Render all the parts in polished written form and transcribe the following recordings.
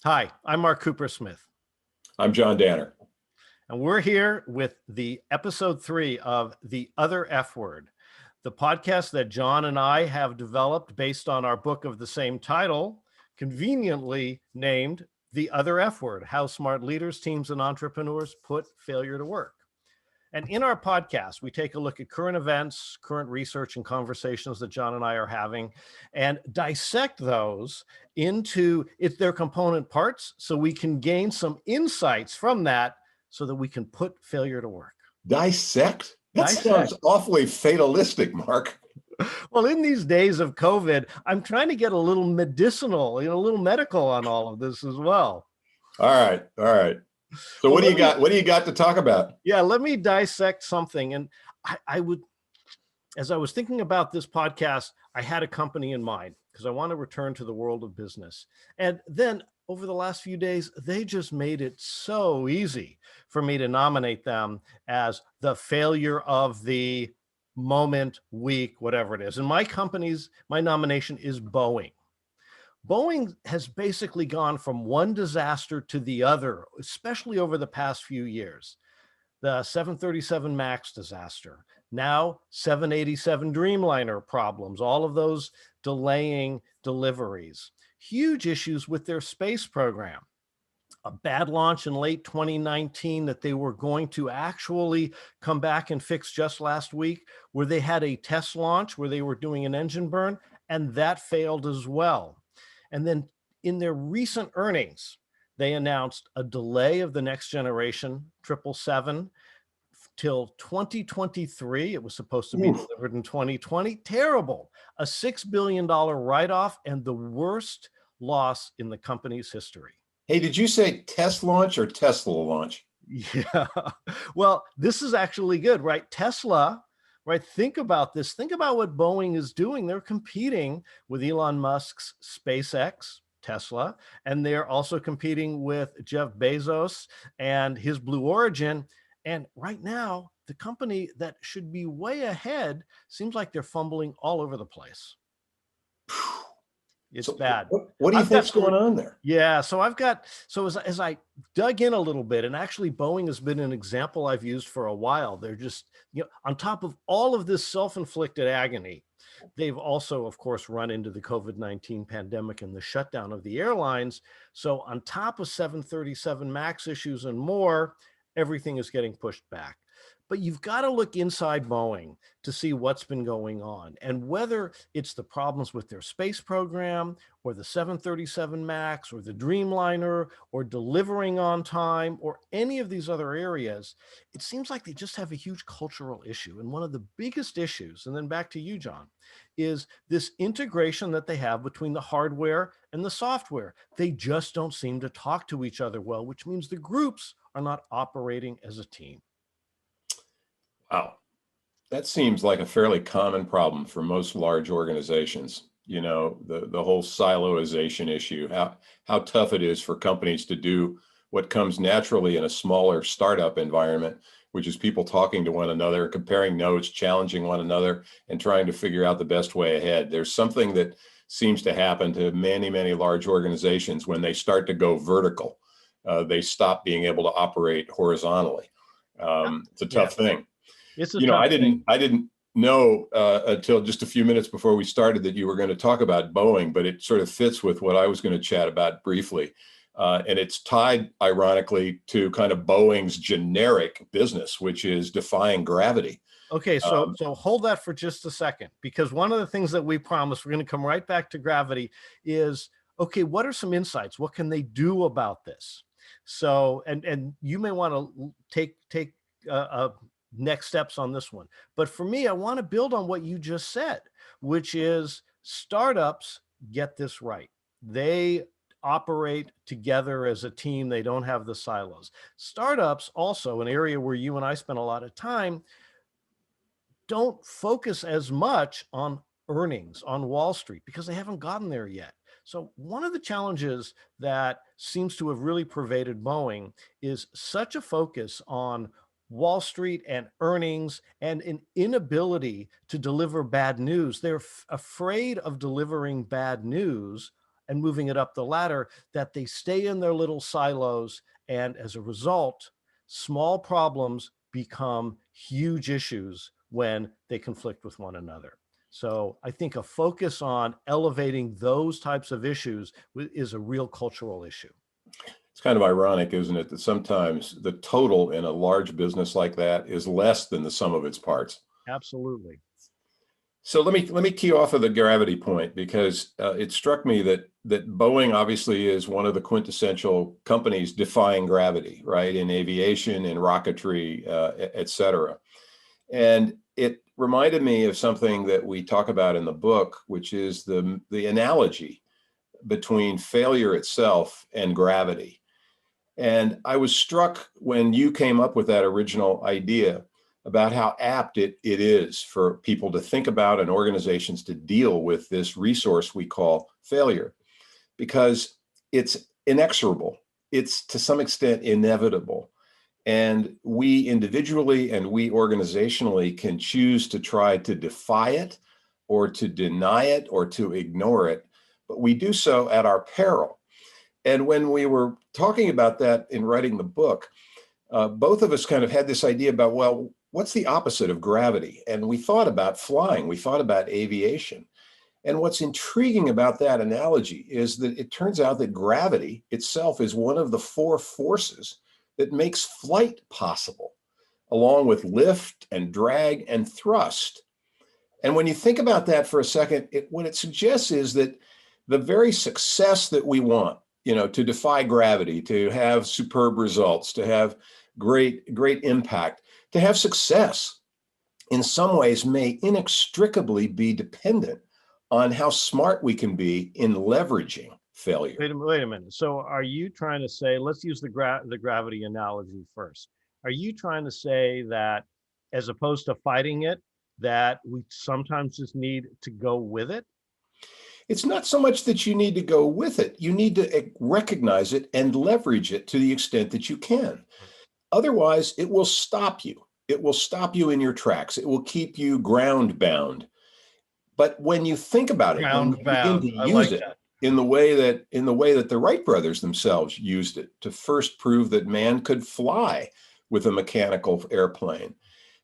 Hi, I'm Mark Coopersmith, I'm John Danner. and we're here with the episode 3 of The Other F Word, the podcast that John and I have developed based on our book of the same title, conveniently named The Other F Word: How Smart Leaders, Teams, and Entrepreneurs Put Failure to Work. And in our podcast, we take a look at current events, current research, and conversations that John and I are having, and dissect those into their component parts so we can gain some insights from that so that we can put failure to work. Dissect? That sounds awfully fatalistic, Mark. Well, in these days of COVID, I'm trying to get a little medicinal, a little medical on all of this as well. All right. So what do you got? What do you got to talk about? Yeah, let me dissect something. And as I was thinking about this podcast, I had a company in mind because I want to return to the world of business. And then over the last few days, they just made it so easy for me to nominate them as the failure of the moment, week, whatever it is. And my nomination is Boeing. Boeing has basically gone from one disaster to the other, especially over the past few years. The 737 MAX disaster, now 787 Dreamliner problems, all of those delaying deliveries, huge issues with their space program. A bad launch in late 2019 that they were going to actually come back and fix just last week, where they had a test launch where they were doing an engine burn, and that failed as well. And then in their recent earnings, they announced a delay of the next generation 777 till 2023. It was supposed to be delivered in 2020. Terrible. A $6 billion write-off and the worst loss in the company's history. Hey, did you say test launch or Tesla launch? Yeah. Well, this is actually good, right? Tesla, right? Think about this. Think about what Boeing is doing. They're competing with Elon Musk's SpaceX, Tesla, and they're also competing with Jeff Bezos and his Blue Origin. And right now, the company that should be way ahead seems like they're fumbling all over the place. It's bad. What do you think's going on there? Yeah, so as I dug in a little bit, and actually Boeing has been an example I've used for a while. They're just, on top of all of this self-inflicted agony, they've also, of course, run into the COVID-19 pandemic and the shutdown of the airlines. So on top of 737 MAX issues and more, everything is getting pushed back. But you've got to look inside Boeing to see what's been going on and whether it's the problems with their space program or the 737 MAX or the Dreamliner or delivering on time or any of these other areas. It seems like they just have a huge cultural issue. And one of the biggest issues, and then back to you, John, is this integration that they have between the hardware and the software. They just don't seem to talk to each other well, which means the groups are not operating as a team. Wow. That seems like a fairly common problem for most large organizations. The whole siloization issue, how tough it is for companies to do what comes naturally in a smaller startup environment, which is people talking to one another, comparing notes, challenging one another, and trying to figure out the best way ahead. There's something that seems to happen to many, many large organizations when they start to go vertical. They stop being able to operate horizontally. It's a tough thing. It's a tough thing. I didn't know until just a few minutes before we started that you were going to talk about Boeing, but it sort of fits with what I was going to chat about briefly. And it's tied, ironically, to kind of Boeing's generic business, which is defying gravity. Okay, so hold that for just a second, because one of the things that we promised, we're going to come right back to gravity, is, okay, what are some insights? What can they do about this? So, and you may want to take next steps on this one. But for me, I want to build on what you just said, which is startups get this right. They operate together as a team. They don't have the silos. Startups, also an area where you and I spend a lot of time, don't focus as much on earnings on Wall Street because they haven't gotten there yet. So one of the challenges that seems to have really pervaded Boeing is such a focus on Wall Street and earnings and an inability to deliver bad news. They're afraid of delivering bad news and moving it up the ladder, that they stay in their little silos. And as a result, small problems become huge issues when they conflict with one another. So I think a focus on elevating those types of issues is a real cultural issue. It's kind of ironic, isn't it, that sometimes the total in a large business like that is less than the sum of its parts. Absolutely. So let me key off of the gravity point, because it struck me that Boeing obviously is one of the quintessential companies defying gravity, right? In aviation, in rocketry, et cetera. And it reminded me of something that we talk about in the book, which is the analogy between failure itself and gravity. And I was struck when you came up with that original idea about how apt it is for people to think about and organizations to deal with this resource we call failure, because it's inexorable. It's to some extent inevitable. And we individually and we organizationally can choose to try to defy it or to deny it or to ignore it, but we do so at our peril. And when we were talking about that in writing the book, both of us kind of had this idea about, well, what's the opposite of gravity? And we thought about flying, we thought about aviation. And what's intriguing about that analogy is that it turns out that gravity itself is one of the four forces that makes flight possible, along with lift and drag and thrust. And when you think about that for a second, what it suggests is that the very success that we want, to defy gravity, to have superb results, to have great impact, to have success, in some ways may inextricably be dependent on how smart we can be in leveraging failure. Wait a minute. So are you trying to say, let's use the gravity analogy first. Are you trying to say that as opposed to fighting it, that we sometimes just need to go with it? It's not so much that you need to go with it. You need to recognize it and leverage it to the extent that you can. Otherwise, it will stop you. It will stop you in your tracks. It will keep you ground bound. But when you think about it, when you begin to use it in the way that the Wright brothers themselves used it to first prove that man could fly with a mechanical airplane,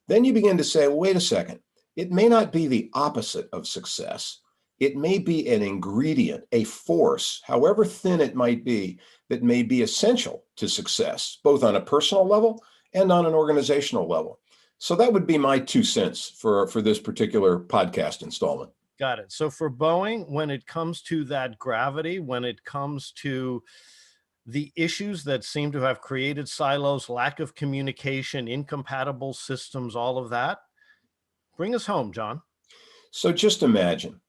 then you begin to say, well, wait a second, it may not be the opposite of success. It may be an ingredient, a force, however thin it might be, that may be essential to success, both on a personal level and on an organizational level. So that would be my 2 cents for this particular podcast installment. Got it. So for Boeing, when it comes to that gravity, when it comes to the issues that seem to have created silos, lack of communication, incompatible systems, all of that, bring us home, John. So just imagine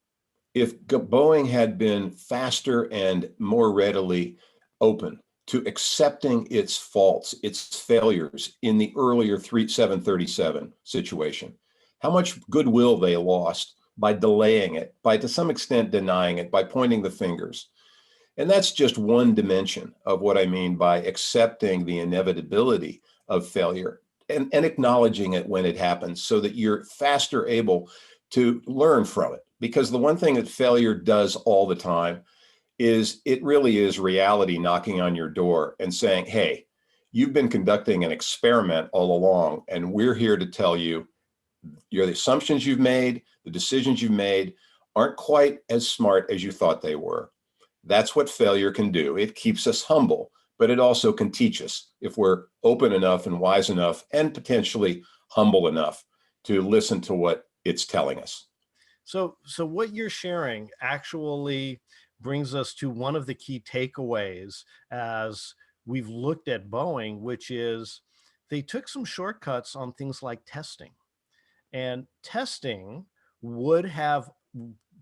if Boeing had been faster and more readily open to accepting its faults, its failures in the earlier 737 situation, how much goodwill they lost by delaying it, by to some extent denying it, by pointing the fingers. And that's just one dimension of what I mean by accepting the inevitability of failure and acknowledging it when it happens so that you're faster able to learn from it. Because the one thing that failure does all the time is it really is reality knocking on your door and saying, hey, you've been conducting an experiment all along, and we're here to tell you the assumptions you've made, the decisions you've made aren't quite as smart as you thought they were. That's what failure can do. It keeps us humble, but it also can teach us if we're open enough and wise enough and potentially humble enough to listen to what it's telling us. So what you're sharing actually brings us to one of the key takeaways as we've looked at Boeing, which is they took some shortcuts on things like testing. And testing would have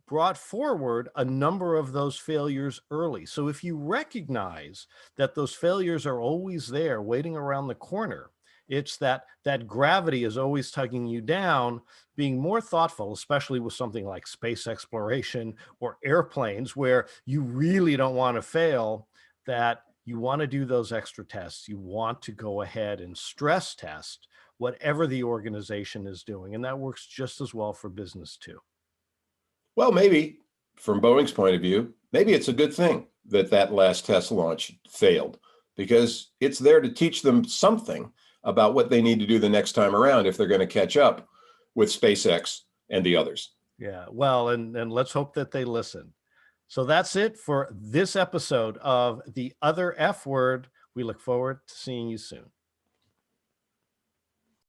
brought forward a number of those failures early. So if you recognize that those failures are always there waiting around the corner, it's that gravity is always tugging you down, being more thoughtful, especially with something like space exploration or airplanes, where you really don't want to fail, that you want to do those extra tests. You want to go ahead and stress test whatever the organization is doing. And that works just as well for business too. Well, maybe from Boeing's point of view, maybe it's a good thing that that last test launch failed, because it's there to teach them something about what they need to do the next time around if they're going to catch up with SpaceX and the others. Yeah. Well, and let's hope that they listen. So that's it for this episode of The Other F Word. We look forward to seeing you soon.